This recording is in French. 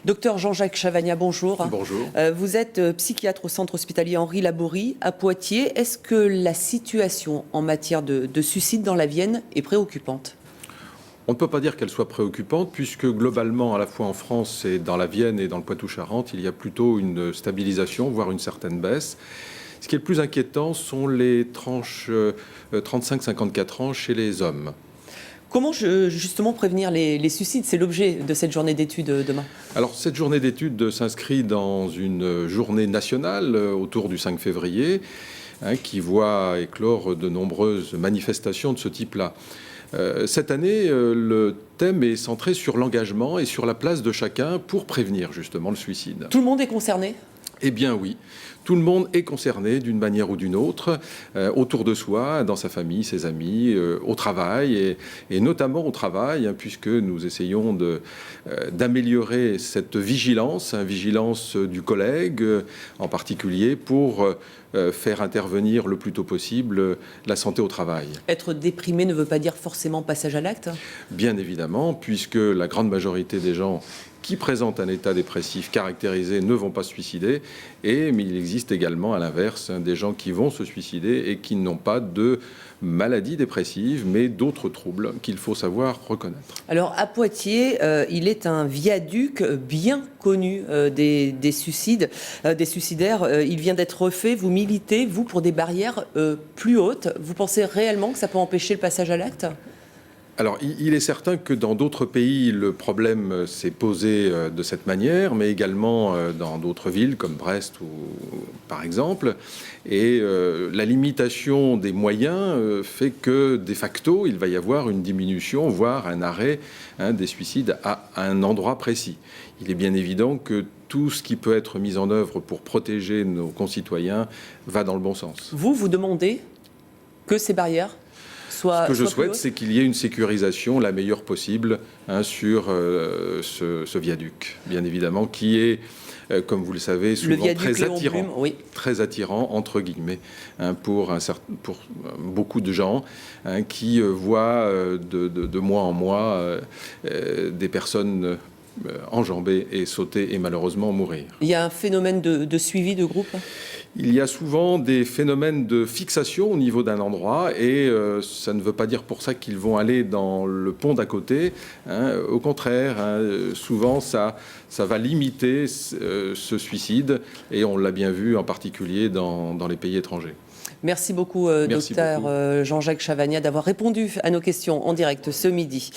Docteur Jean-Jacques Chavagna, bonjour. Bonjour. Vous êtes psychiatre au centre hospitalier Henri Laborie à Poitiers. Est-ce que la situation en matière de suicide dans la Vienne est préoccupante ? On ne peut pas dire qu'elle soit préoccupante, puisque globalement, à la fois en France et dans la Vienne et dans le Poitou-Charentes, il y a plutôt une stabilisation, voire une certaine baisse. Ce qui est le plus inquiétant sont les tranches 35-54 ans chez les hommes. Comment justement prévenir les suicides ? C'est l'objet de cette journée d'études demain. Alors, cette journée d'études s'inscrit dans une journée nationale autour du 5 février, qui voit éclore de nombreuses manifestations de ce type-là. Cette année, le thème est centré sur l'engagement et sur la place de chacun pour prévenir justement le suicide. Tout le monde est concerné ? Eh bien oui, tout le monde est concerné d'une manière ou d'une autre, autour de soi, dans sa famille, ses amis, au travail, et notamment au travail, puisque nous essayons d'améliorer cette vigilance du collègue en particulier, pour faire intervenir le plus tôt possible la santé au travail. Être déprimé ne veut pas dire forcément passage à l'acte ? Bien évidemment, puisque la grande majorité des gens qui présentent un état dépressif caractérisé ne vont pas se suicider, mais il existe également à l'inverse des gens qui vont se suicider et qui n'ont pas de maladie dépressive, mais d'autres troubles qu'il faut savoir reconnaître. Alors à Poitiers, il est un viaduc bien connu des suicides, des suicidaires. Il vient d'être refait. Vous militez, vous, pour des barrières plus hautes. Vous pensez réellement que ça peut empêcher le passage à l'acte ? Alors, il est certain que dans d'autres pays, le problème s'est posé de cette manière, mais également dans d'autres villes comme Brest, par exemple. Et la limitation des moyens fait que, de facto, il va y avoir une diminution, voire un arrêt des suicides à un endroit précis. Il est bien évident que tout ce qui peut être mis en œuvre pour protéger nos concitoyens va dans le bon sens. Vous demandez que ces barrières Ce que je souhaite, c'est qu'il y ait une sécurisation la meilleure possible sur ce viaduc, bien évidemment, qui est, comme vous le savez, souvent très attirant, entre guillemets, pour beaucoup de gens qui voient de mois en mois des personnes enjamber et sauter et malheureusement mourir. Il y a un phénomène de suivi de groupe ? Il y a souvent des phénomènes de fixation au niveau d'un endroit et ça ne veut pas dire pour ça qu'ils vont aller dans le pont d'à côté. Au contraire, souvent ça va limiter ce suicide et on l'a bien vu en particulier dans les pays étrangers. Merci beaucoup, docteur Jean-Jacques Chavagna, d'avoir répondu à nos questions en direct ce midi.